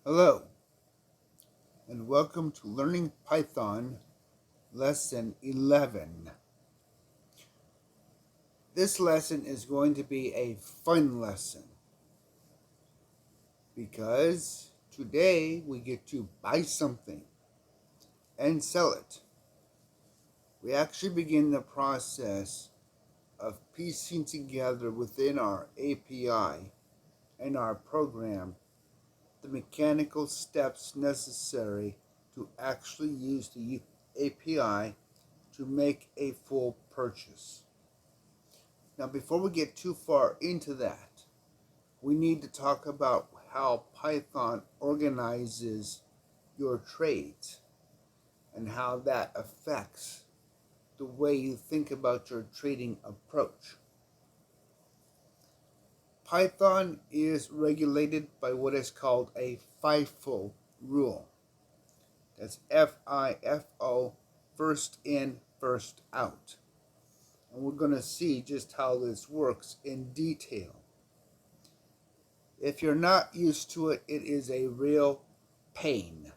Hello, and welcome to Learning Python Lesson 11. This lesson is going to be a fun lesson because today we get to buy something and sell it. We actually begin the process of piecing together within our API and our program the mechanical steps necessary to actually use the API to make a full purchase. Now, before we get too far into that, we need to talk about how Python organizes your trades and how that affects the way you think about your trading approach. Python is regulated by what is called a FIFO rule. That's FIFO, first in, first out. And we're going to see just how this works in detail. If you're not used to it, it is a real pain.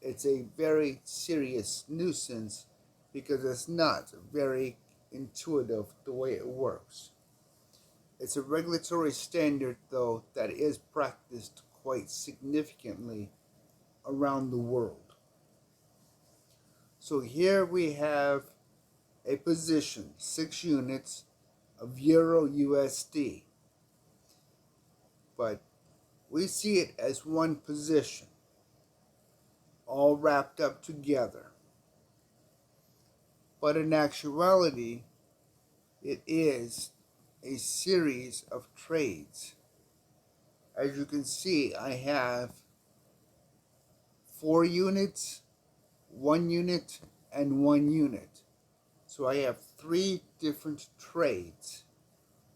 It's a very serious nuisance because it's not very intuitive the way it works. It's a regulatory standard, though, that is practiced quite significantly around the world. So here we have a position, 6 units of Euro USD. But we see it as one position, all wrapped up together. But in actuality, it is a series of trades. As you can see, I have 4 units, 1 unit, and 1 unit. So I have 3 different trades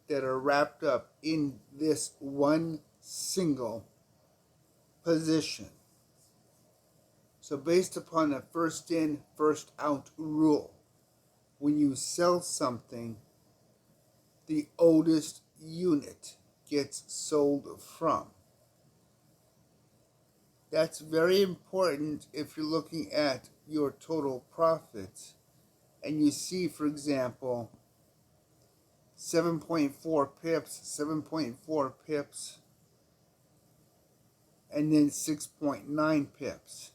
that are wrapped up in this one single position. So based upon the first in, first out rule, when you sell something, the oldest unit gets sold from. That's very important if you're looking at your total profits and you see, for example, 7.4 pips, 7.4 pips, and then 6.9 pips.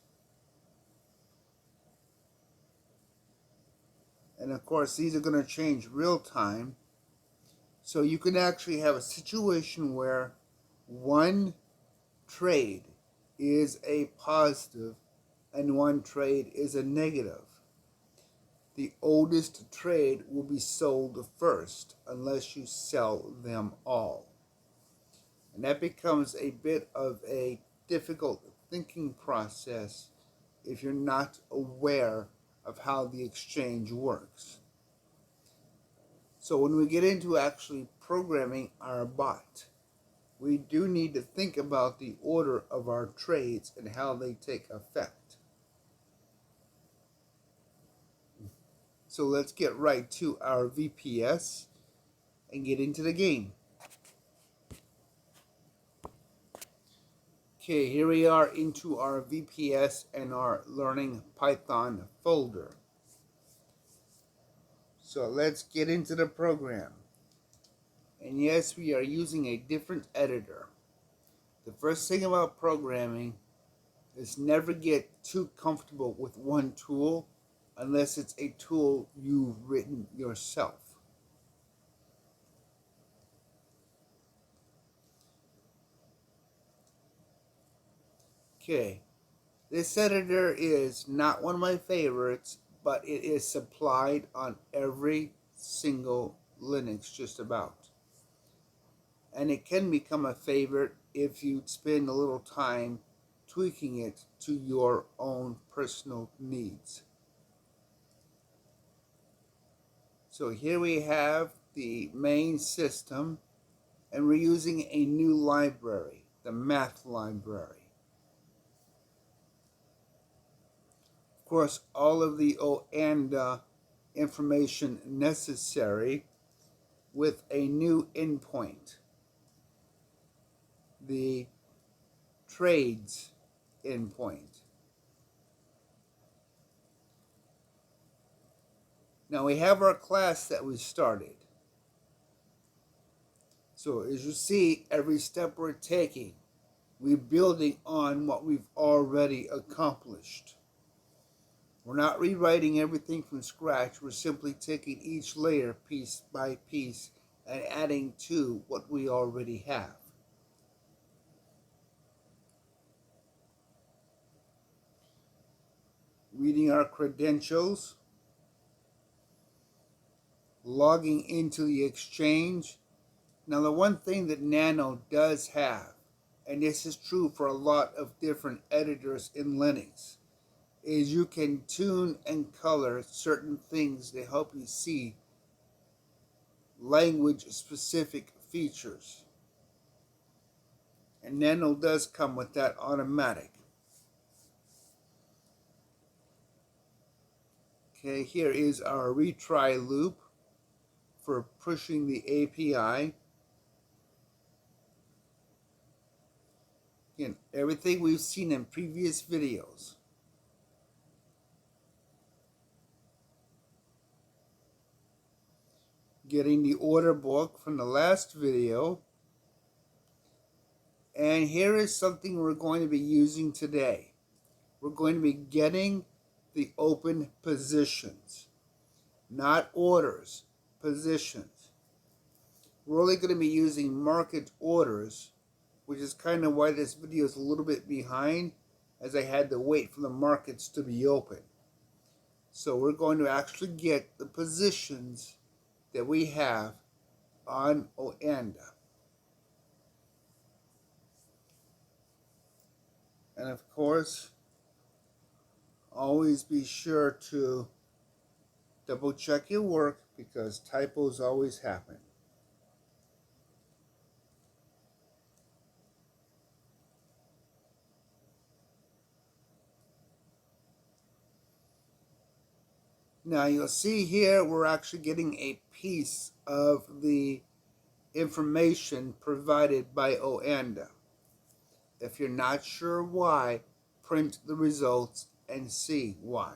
And of course, these are going to change real time. So you can actually have a situation where one trade is a positive and one trade is a negative. The oldest trade will be sold first unless you sell them all. And that becomes a bit of a difficult thinking process if you're not aware of how the exchange works. So when we get into actually programming our bot, we do need to think about the order of our trades and how they take effect. So let's get right to our VPS and get into the game. Okay, here we are into our VPS and our Learning Python folder. So let's get into the program. And yes, we are using a different editor. The first thing about programming is never get too comfortable with one tool unless it's a tool you've written yourself. Okay, this editor is not one of my favorites, but it is supplied on every single Linux just about. And it can become a favorite if you spend a little time tweaking it to your own personal needs. So here we have the main system, and we're using a new library, the math library. Of course, all of the OANDA information necessary with a new endpoint. The trades endpoint. Now we have our class that we started. So as you see, every step we're taking, we're building on what we've already accomplished. We're not rewriting everything from scratch. We're simply taking each layer piece by piece and adding to what we already have. Reading our credentials, logging into the exchange. Now the one thing that Nano does have, and this is true for a lot of different editors in Linux, is you can tune and color certain things to help you see language-specific features. And Nano does come with that automatic. Okay, here is our retry loop for pushing the API. Again, everything we've seen in previous videos. Getting the order book from the last video. And here is something we're going to be using today. We're going to be getting the open positions, not orders, positions. We're only going to be using market orders, which is kind of why this video is a little bit behind, as I had to wait for the markets to be open. So we're going to actually get the positions that we have on OANDA. And of course, always be sure to double check your work because typos always happen. Now you'll see here we're actually getting a piece of the information provided by OANDA. If you're not sure why, print the results and see why.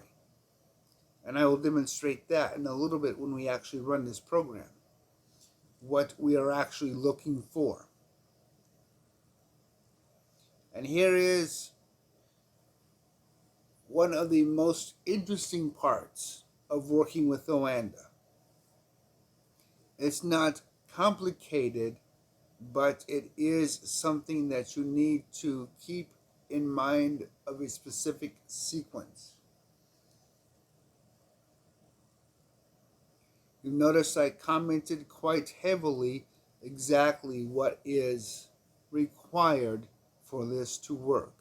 And I will demonstrate that in a little bit when we actually run this program, what we are actually looking for. And here is one of the most interesting parts of working with OANDA. It's not complicated, but it is something that you need to keep in mind of a specific sequence. You notice I commented quite heavily exactly what is required for this to work.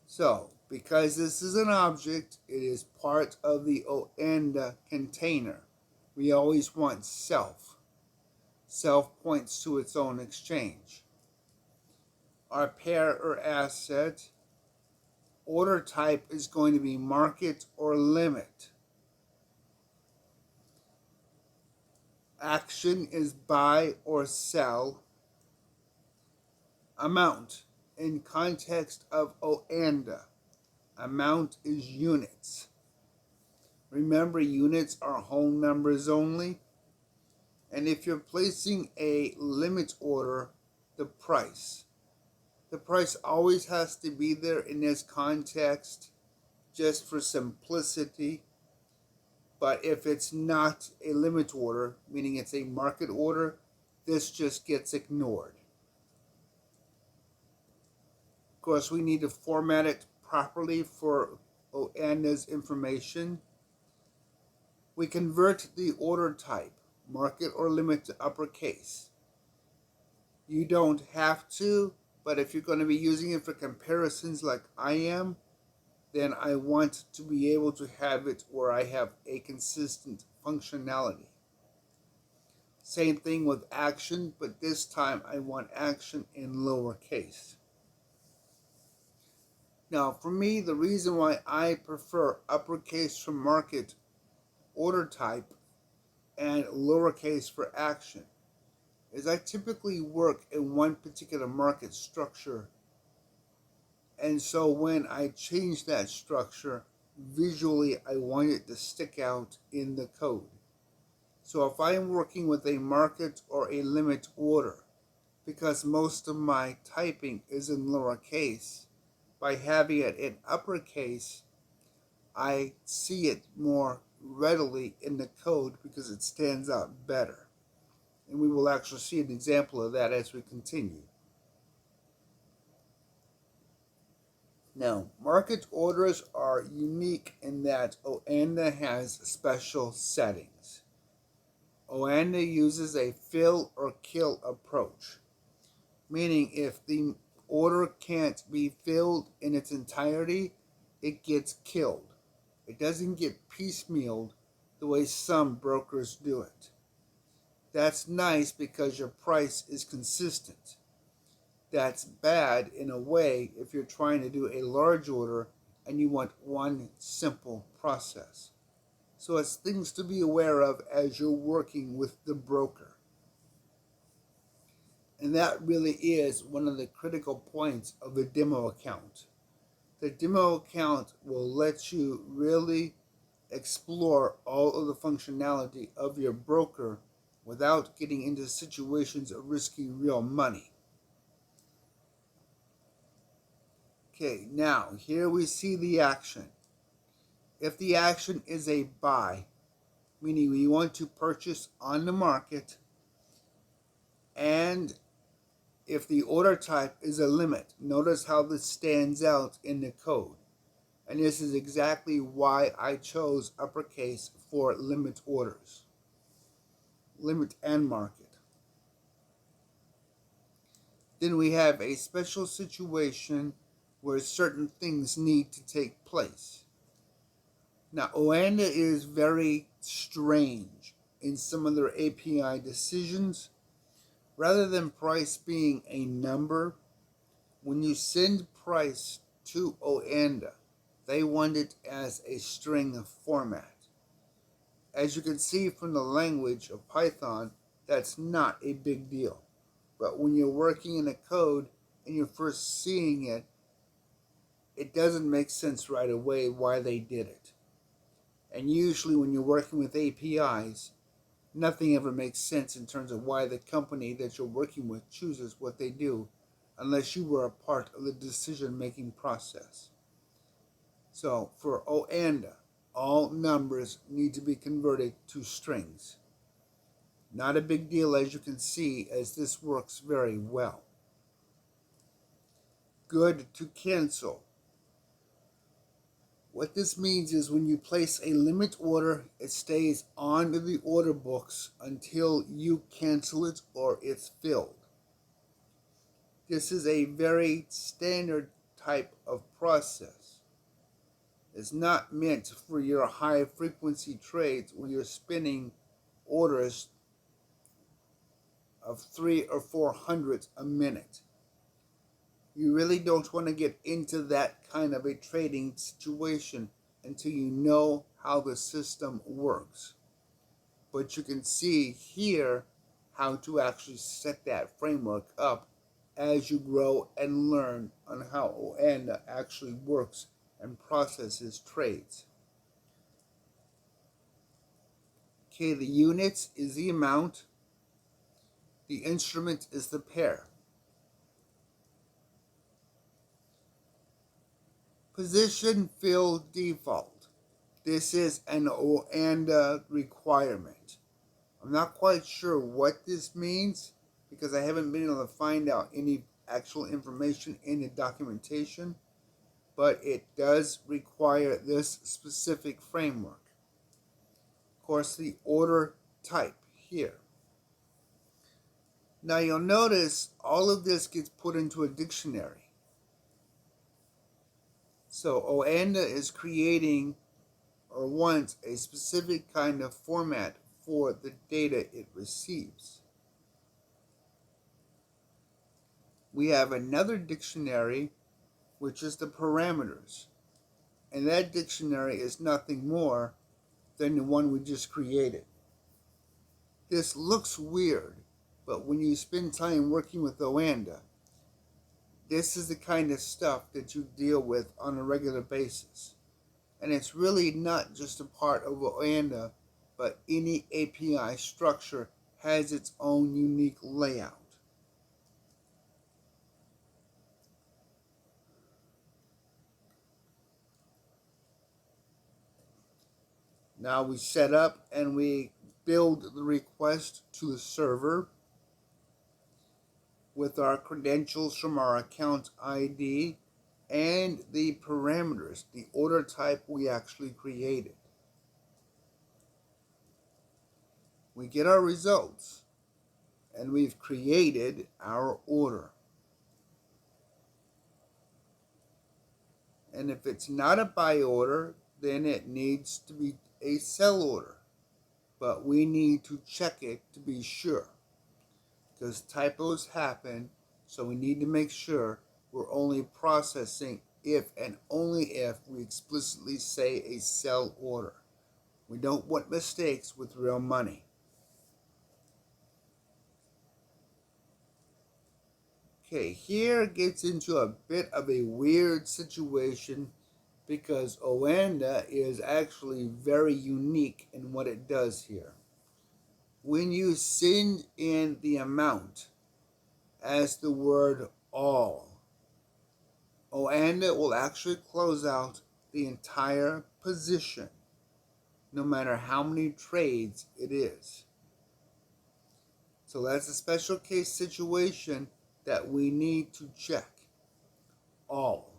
So, because this is an object, it is part of the OANDA container. We always want self. Self points to its own exchange. Our pair or asset, order type is going to be market or limit. Action is buy or sell. Amount, in context of OANDA, amount is units. Remember, units are whole numbers only. And if you're placing a limit order, the price. The price always has to be there in this context, just for simplicity. But if it's not a limit order, meaning it's a market order, this just gets ignored. Of course, we need to format it properly for OANDA's information. We convert the order type, market or limit, to uppercase. You don't have to, but if you're going to be using it for comparisons like I am, then I want to be able to have it where I have a consistent functionality. Same thing with action, but this time I want action in lowercase. Now, for me, the reason why I prefer uppercase for market order type and lowercase for action is I typically work in one particular market structure, and so when I change that structure, visually I want it to stick out in the code. So if I am working with a market or a limit order, because most of my typing is in lowercase, by having it in uppercase, I see it more readily in the code because it stands out better. And we will actually see an example of that as we continue. Now, market orders are unique in that OANDA has special settings. OANDA uses a fill or kill approach, meaning if the order can't be filled in its entirety, it gets killed. It doesn't get piecemealed the way some brokers do it. That's nice because your price is consistent. That's bad in a way if you're trying to do a large order and you want one simple process. So it's things to be aware of as you're working with the broker. And that really is one of the critical points of the demo account. The demo account will let you really explore all of the functionality of your broker without getting into situations of risking real money. Okay, now here we see the action. If the action is a buy, meaning we want to purchase on the market, and if the order type is a limit, notice how this stands out in the code. And this is exactly why I chose uppercase for limit orders, limit and market. Then we have a special situation where certain things need to take place. Now, OANDA is very strange in some of their API decisions. Rather than price being a number, when you send price to OANDA, they want it as a string format. As you can see from the language of Python, that's not a big deal. But when you're working in a code and you're first seeing it, it doesn't make sense right away why they did it. And usually when you're working with APIs, nothing ever makes sense in terms of why the company that you're working with chooses what they do, unless you were a part of the decision-making process. So for OANDA, all numbers need to be converted to strings. Not a big deal, as you can see, as this works very well. Good to cancel. What this means is when you place a limit order, it stays on the order books until you cancel it or it's filled. This is a very standard type of process. It's not meant for your high frequency trades where you're spinning orders of 300 or 400 a minute. You really don't want to get into that kind of a trading situation until you know how the system works. But you can see here how to actually set that framework up as you grow and learn on how OANDA actually works and processes trades. Okay, the units is the amount. The instrument is the pair. Position fill default. This is an OANDA requirement. I'm not quite sure what this means because I haven't been able to find out any actual information in the documentation, but it does require this specific framework. Of course, the order type here. Now you'll notice all of this gets put into a dictionary. So OANDA is creating or wants a specific kind of format for the data it receives. We have another dictionary, which is the parameters. And that dictionary is nothing more than the one we just created. This looks weird But when you spend time working with OANDA, this is the kind of stuff that you deal with on a regular basis. And it's really not just a part of OANDA, but any API structure has its own unique layout. Now we set up and we build the request to the server with our credentials from our account ID and the parameters, the order type we actually created. We get our results and we've created our order. And if it's not a buy order, then it needs to be a sell order. But we need to check it to be sure, because typos happen, so we need to make sure we're only processing if and only if we explicitly say a sell order. We don't want mistakes with real money. Okay, here it gets into a bit of a weird situation because OANDA is actually very unique in what it does here. When you send in the amount as the word all, OANDA will actually close out the entire position, no matter how many trades it is. So that's a special case situation that we need to check. All.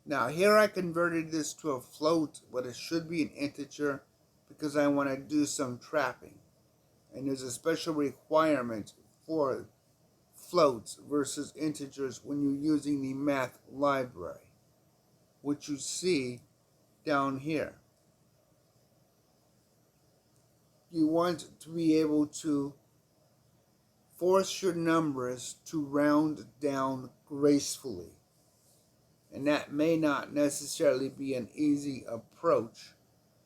Now here I converted this to a float, but it should be an integer because I want to do some trapping. And there's a special requirement for floats versus integers when you're using the math library, which you see down here. You want to be able to force your numbers to round down gracefully. And that may not necessarily be an easy approach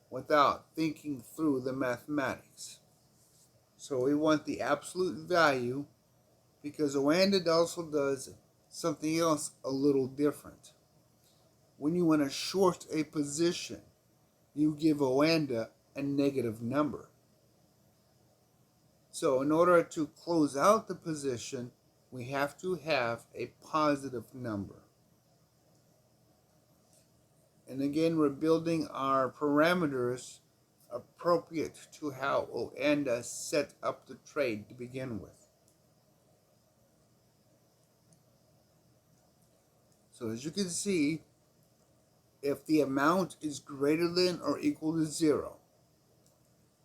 without thinking through the mathematics. So we want the absolute value because OANDA also does something else a little different. When you want to short a position, you give OANDA a negative number. So in order to close out the position, we have to have a positive number. And again, we're building our parameters appropriate to how OANDA set up the trade to begin with. So as you can see, if the amount is greater than or equal to 0,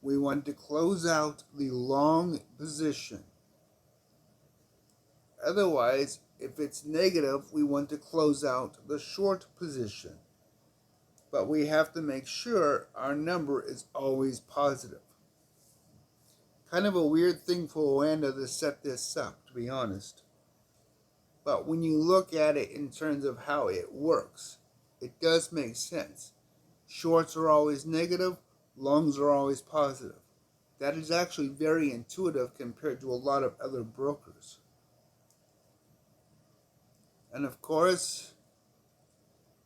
we want to close out the long position. Otherwise, if it's negative, we want to close out the short position. But we have to make sure our number is always positive. Kind of a weird thing for OANDA to set this up, to be honest. But when you look at it in terms of how it works, it does make sense. Shorts are always negative, longs are always positive. That is actually very intuitive compared to a lot of other brokers. And of course,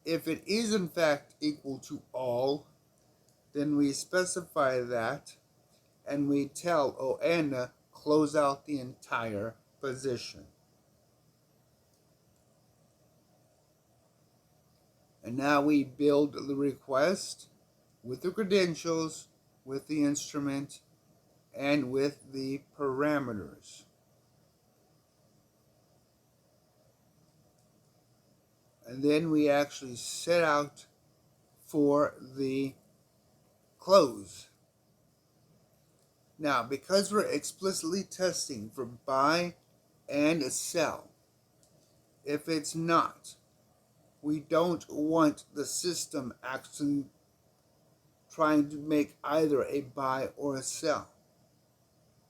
if it is in fact equal to all, then we specify that and we tell OANDA close out the entire position. And now we build the request with the credentials, with the instrument, and with the parameters. And then we actually set out for the close. Now, because we're explicitly testing for buy and sell, if it's not, we don't want the system actually trying to make either a buy or a sell.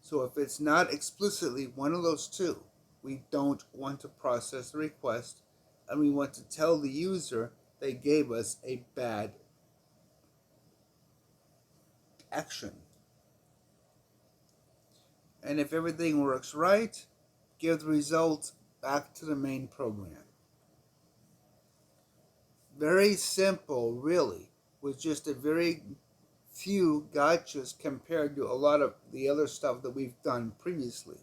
So if it's not explicitly one of those two, we don't want to process the request, and we want to tell the user they gave us a bad action. And if everything works right, give the results back to the main program. Very simple, really, with just a very few gotchas compared to a lot of the other stuff that we've done previously.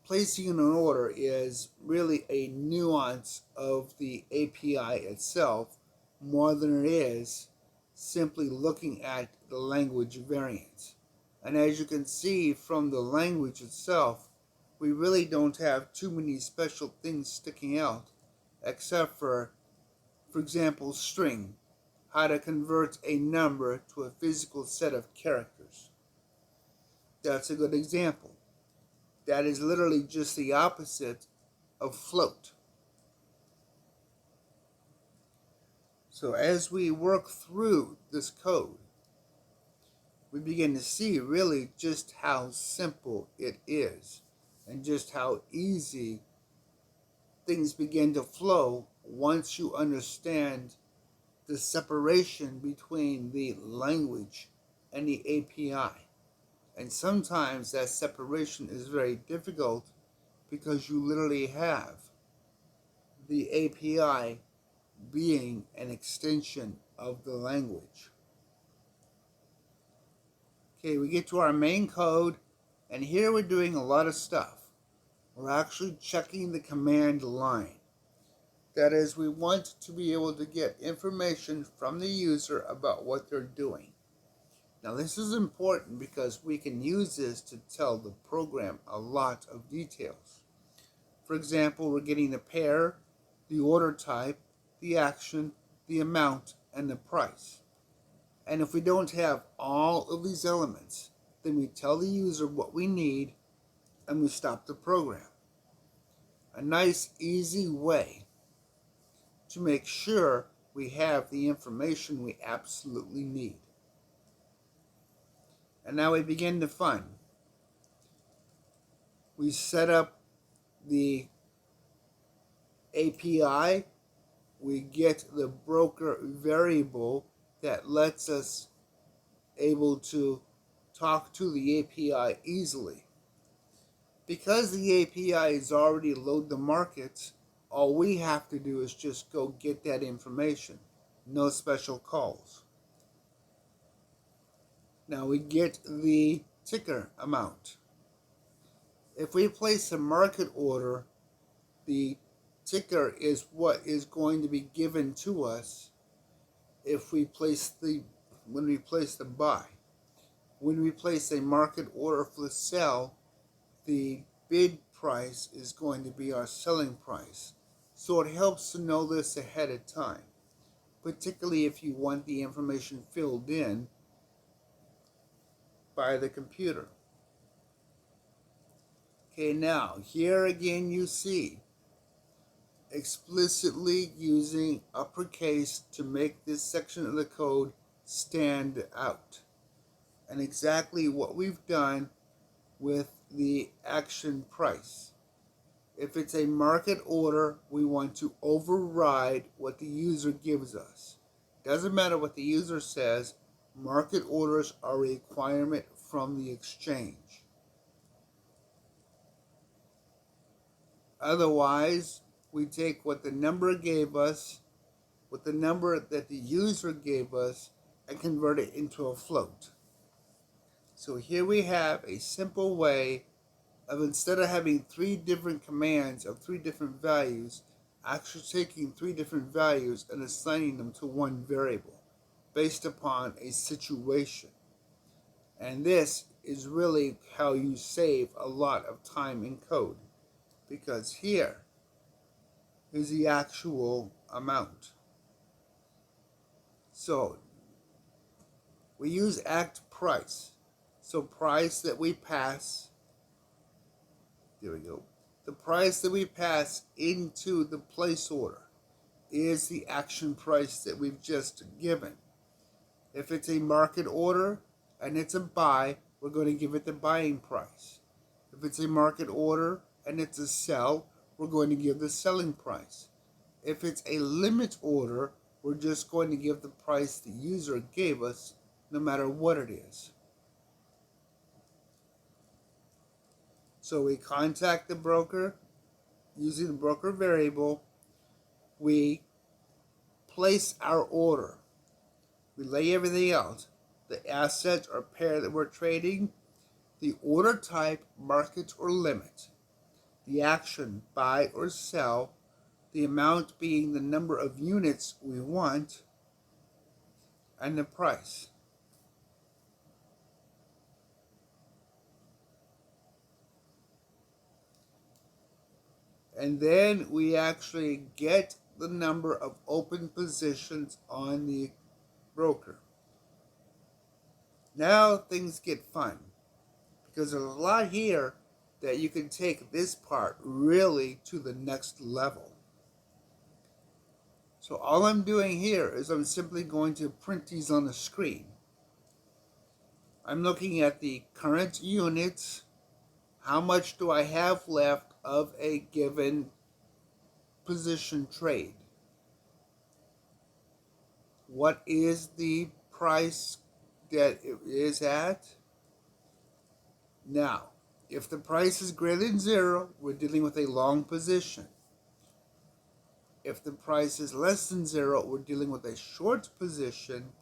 Placing an order is really a nuance of the API itself more than it is simply looking at the language variants. And as you can see from the language itself, we really don't have too many special things sticking out, except for example, string, how to convert a number to a physical set of characters. That's a good example. That is literally just the opposite of float. So as we work through this code, we begin to see really just how simple it is and just how easy things begin to flow once you understand the separation between the language and the API. And sometimes that separation is very difficult because you literally have the API being an extension of the language. Okay, we get to our main code, and here we're doing a lot of stuff. We're actually checking the command line. That is, we want to be able to get information from the user about what they're doing. Now this is important because we can use this to tell the program a lot of details. For example, we're getting the pair, the order type, the action, the amount, and the price. And if we don't have all of these elements, then we tell the user what we need and we stop the program. A nice, easy way to make sure we have the information we absolutely need. And now we begin the fun. We set up the API. We get the broker variable that lets us able to talk to the API easily. Because the API is already load the markets, all we have to do is just go get that information. No special calls. Now we get the ticker amount. If we place a market order, the ticker is what is going to be given to us if we place when we place the buy. When we place a market order for the sell, the bid price is going to be our selling price. So it helps to know this ahead of time, particularly if you want the information filled in by the computer. Okay, now here again you see explicitly using uppercase to make this section of the code stand out. And exactly what we've done with the action price. If it's a market order, we want to override what the user gives us. Doesn't matter what the user says, market orders are a requirement from the exchange. Otherwise, we take what the number gave us, what the number that the user gave us, and convert it into a float. So here we have a simple way of, instead of having 3 different commands of 3 different values, actually taking 3 different values and assigning them to one variable based upon a situation. And this is really how you save a lot of time in code, because here is the actual amount. So we use act price. So price that we pass, there we go. The price that we pass into the place order is the action price that we've just given. If it's a market order and it's a buy, we're going to give it the buying price. If it's a market order and it's a sell, we're going to give the selling price. If it's a limit order, we're just going to give the price the user gave us, no matter what it is. So we contact the broker using the broker variable. We place our order. We lay everything out. The asset or pair that we're trading, the order type, market or limit, the action, buy or sell, the amount being the number of units we want, and the price. And then we actually get the number of open positions on the broker. Now things get fun, because there's a lot here that you can take this part really to the next level. So all I'm doing here is I'm simply going to print these on the screen. I'm looking at the current units. How much do I have left of a given position trade? What is the price that it is at? Now, if the price is greater than 0, we're dealing with a long position. If the price is less than 0, we're dealing with a short position,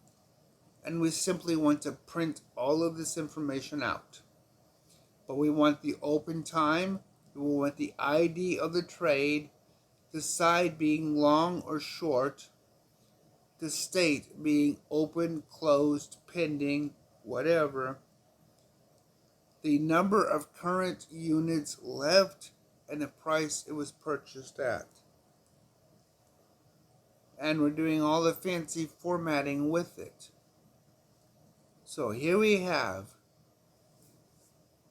and we simply want to print all of this information out. But we want the open time, we want the ID of the trade, the side being long or short, the state being open, closed, pending, whatever, the number of current units left, and the price it was purchased at. And we're doing all the fancy formatting with it. So here we have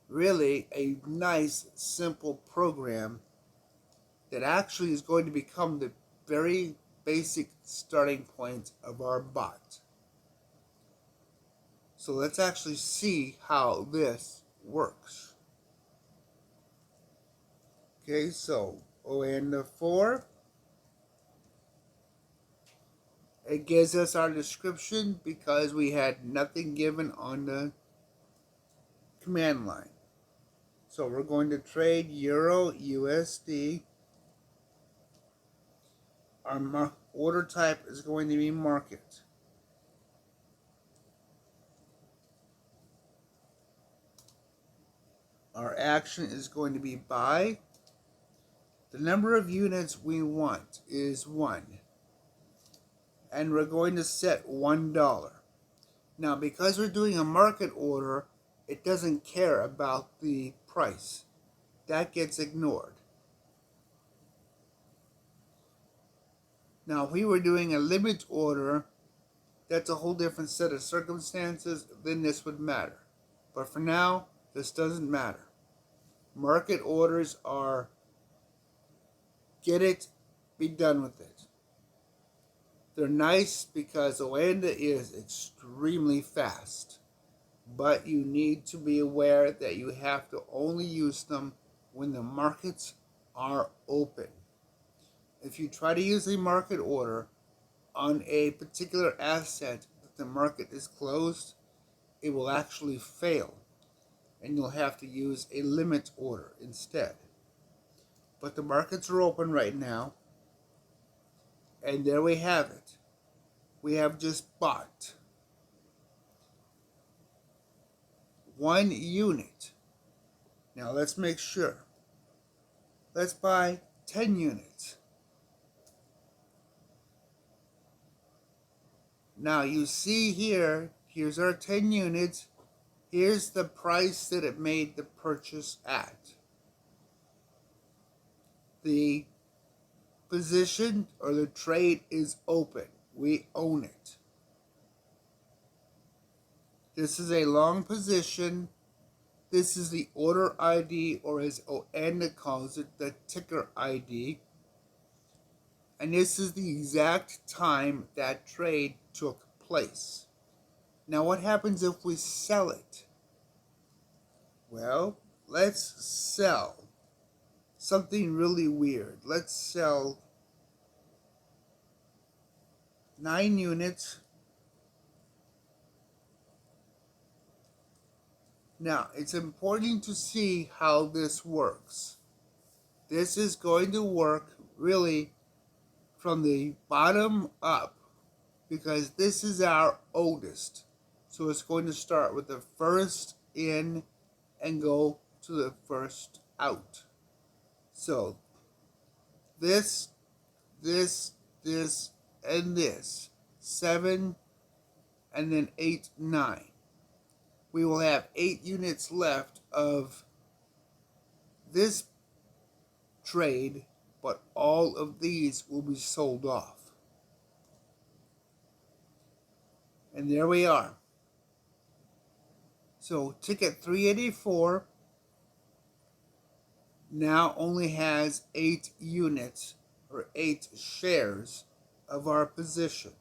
really a nice, simple program that actually is going to become the very basic starting point of our bot. So let's actually see how this works. Okay, so OANDA 4. It gives us our description because we had nothing given on the command line. So we're going to trade Euro USD. Our order type is going to be market. Our action is going to be buy. The number of units we want is 1. And we're going to set $1. Now, because we're doing a market order, it doesn't care about the price. That gets ignored. Now, if we were doing a limit order, that's a whole different set of circumstances, then this would matter. But for now, this doesn't matter. Market orders are get it, be done with it. They're nice because OANDA is extremely fast. But you need to be aware that you have to only use them when the markets are open. If you try to use a market order on a particular asset that the market is closed, it will actually fail, and you'll have to use a limit order instead. But the markets are open right now, and there we have it. We have just bought 1 unit. Now let's make sure. Let's buy 10 units. Now you see here, here's our 10 units. Here's the price that it made the purchase at. The position or the trade is open. We own it. This is a long position. This is the order ID, or as OANDA calls it, the ticker ID. And this is the exact time that trade took place. Now what happens if we sell it? Well, let's sell something really weird. Let's sell 9 units. Now, it's important to see how this works. This is going to work really from the bottom up because this is our oldest. So it's going to start with the first in and go to the first out. So this, this, and this. 7 and then 8, 9. We will have 8 units left of this trade, but all of these will be sold off. And there we are. So ticket 384 now only has 8 units or 8 shares of our position.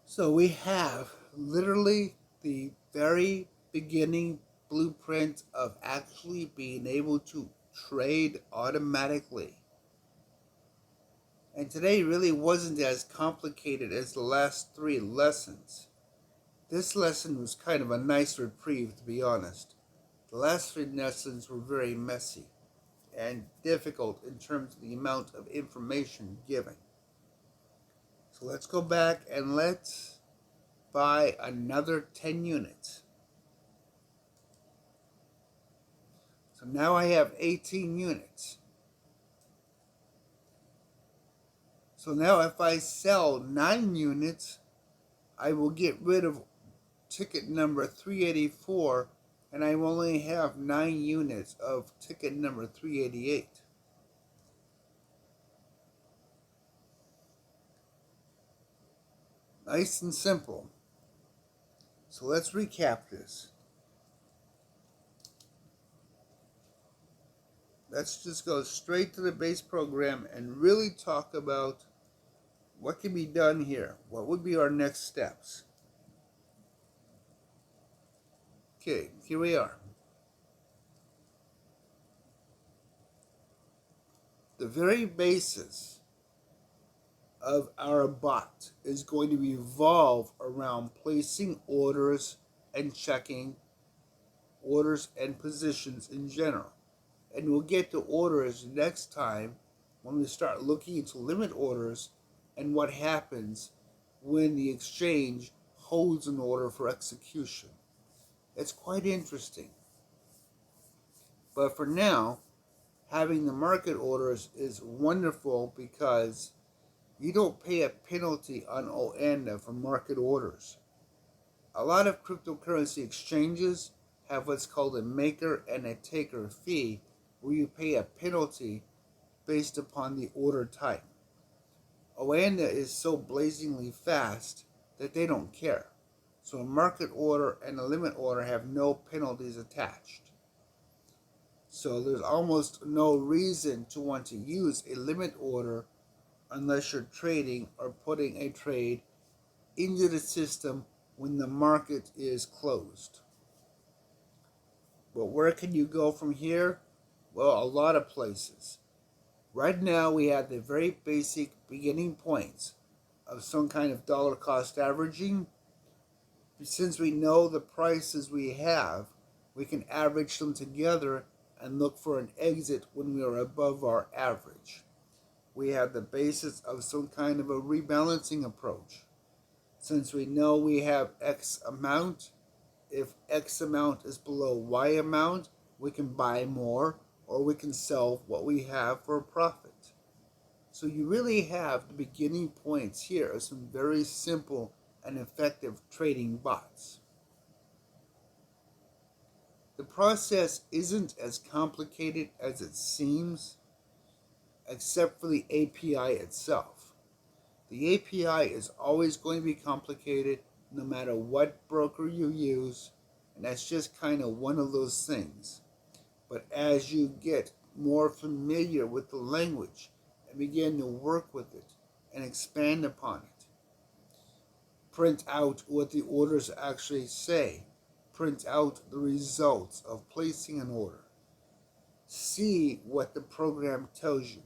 So we have literally the very beginning blueprint of actually being able to trade automatically. And today really wasn't as complicated as the last 3 lessons. This lesson was kind of a nice reprieve, to be honest. The last 3 lessons were very messy and difficult in terms of the amount of information given. So let's go back and let's buy another 10 units. So now I have 18 units. So now if I sell 9 units, I will get rid of ticket number 384, and I will only have 9 units of ticket number 388. Nice and simple. So let's recap this. Let's just go straight to the base program and really talk about what can be done here. What would be our next steps? Okay, here we are. The very basis of our bot is going to revolve around placing orders and checking orders and positions in general. And we'll get to orders next time when we start looking into limit orders and what happens when the exchange holds an order for execution. It's quite interesting. But for now, having the market orders is wonderful because you don't pay a penalty on OANDA for market orders. A lot of cryptocurrency exchanges have what's called a maker and a taker fee, where you pay a penalty based upon the order type. OANDA is so blazingly fast that they don't care. So a market order and a limit order have no penalties attached. So there's almost no reason to want to use a limit order unless you're trading or putting a trade into the system when the market is closed. But where can you go from here? Well, a lot of places. Right now we have the very basic beginning points of some kind of dollar cost averaging. Since we know the prices we have, we can average them together and look for an exit when we are above our average. We have the basis of some kind of a rebalancing approach. Since we know we have X amount, if X amount is below Y amount, we can buy more or we can sell what we have for a profit. So you really have the beginning points here of some very simple and effective trading bots. The process isn't as complicated as it seems, except for the API itself. The API is always going to be complicated no matter what broker you use, and that's just kind of one of those things. But as you get more familiar with the language and begin to work with it and expand upon it, print out what the orders actually say, print out the results of placing an order, see what the program tells you.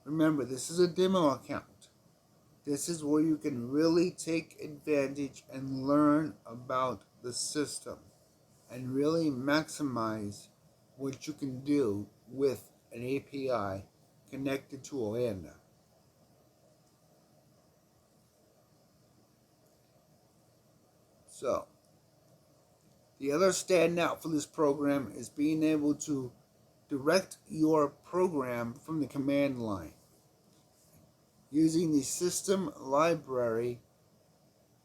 Remember, this is a demo account. This is where you can really take advantage and learn about the system and really maximize what you can do with an API connected to OANDA. So, the other standout for this program is being able to direct your program from the command line. Using the system library,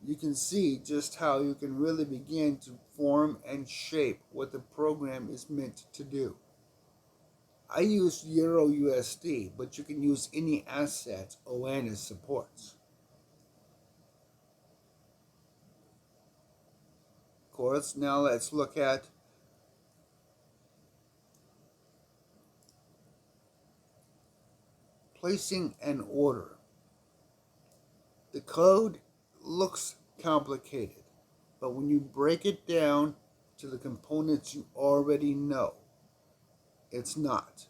you can see just how you can really begin to form and shape what the program is meant to do. I use EURUSD, but you can use any asset OANDA supports. Of course, now let's look at placing an order. The code looks complicated, but when you break it down to the components you already know, it's not.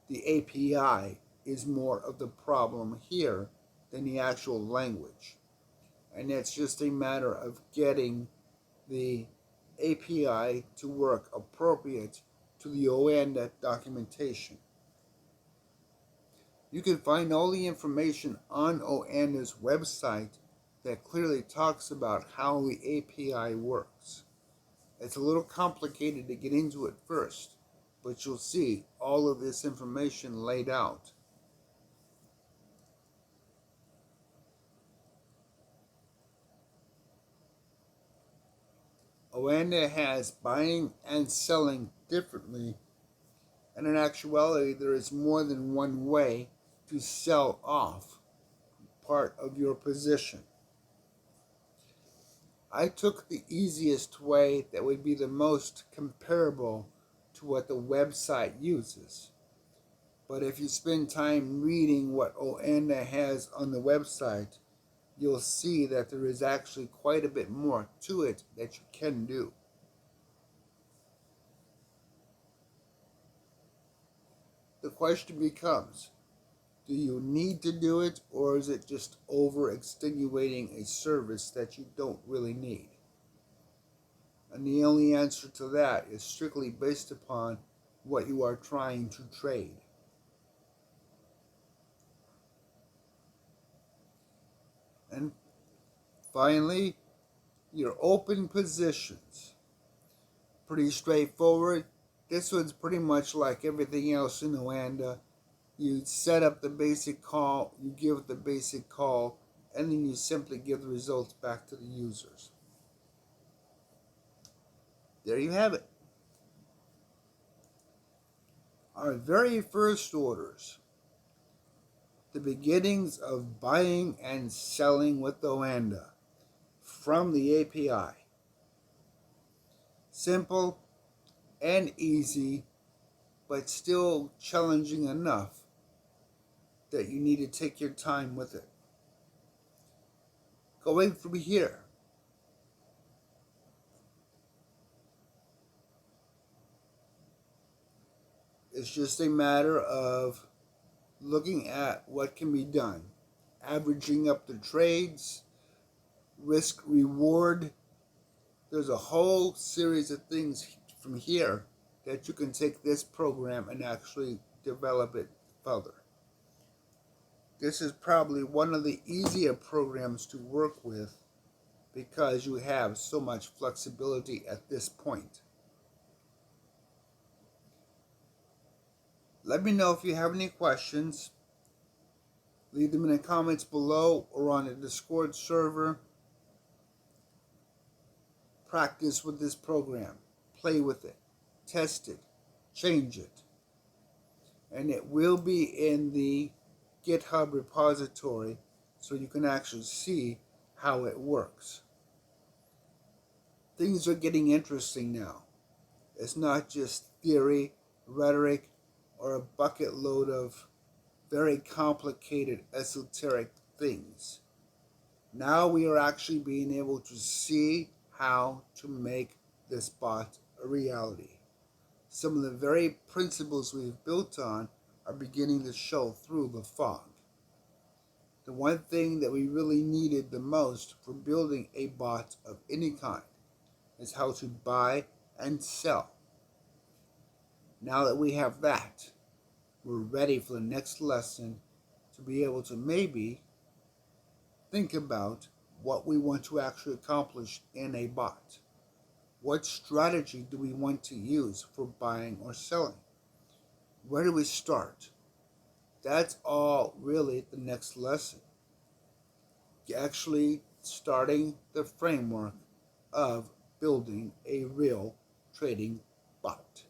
The API is more of the problem here than the actual language. And it's just a matter of getting the API to work appropriate to the OANDA documentation. You can find all the information on OANDA's website that clearly talks about how the API works. It's a little complicated to get into it first, but you'll see all of this information laid out. OANDA has buying and selling differently, and in actuality there is more than one way to sell off part of your position. I took the easiest way that would be the most comparable to what the website uses. But if you spend time reading what OANDA has on the website, you'll see that there is actually quite a bit more to it that you can do. The question becomes, do you need to do it, or is it just over-extenuating a service that you don't really need? And the only answer to that is strictly based upon what you are trying to trade. And finally, your open positions. Pretty straightforward. This one's pretty much like everything else in OANDA. You set up the basic call, you give the basic call, and then you simply give the results back to the users. There you have it. Our very first orders. The beginnings of buying and selling with OANDA from the API. Simple and easy, but still challenging enough that you need to take your time with it. Going from here, it's just a matter of looking at what can be done, averaging up the trades, risk reward. There's a whole series of things from here that you can take this program and actually develop it further. This is probably one of the easier programs to work with because you have so much flexibility at this point. Let me know if you have any questions. Leave them in the comments below or on the Discord server. Practice with this program. Play with it. Test it. Change it. And it will be in the GitHub repository so you can actually see how it works. Things are getting interesting now. It's not just theory, rhetoric, or a bucket load of very complicated esoteric things. Now we are actually being able to see how to make this bot a reality. Some of the very principles we've built on are beginning to show through the fog. The one thing that we really needed the most for building a bot of any kind is how to buy and sell. Now that we have that, we're ready for the next lesson to be able to maybe think about what we want to actually accomplish in a bot. What strategy do we want to use for buying or selling? Where do we start? That's all really the next lesson. Actually starting the framework of building a real trading bot.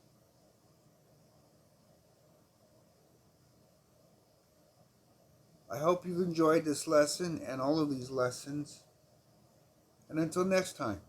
I hope you've enjoyed this lesson and all of these lessons. And until next time.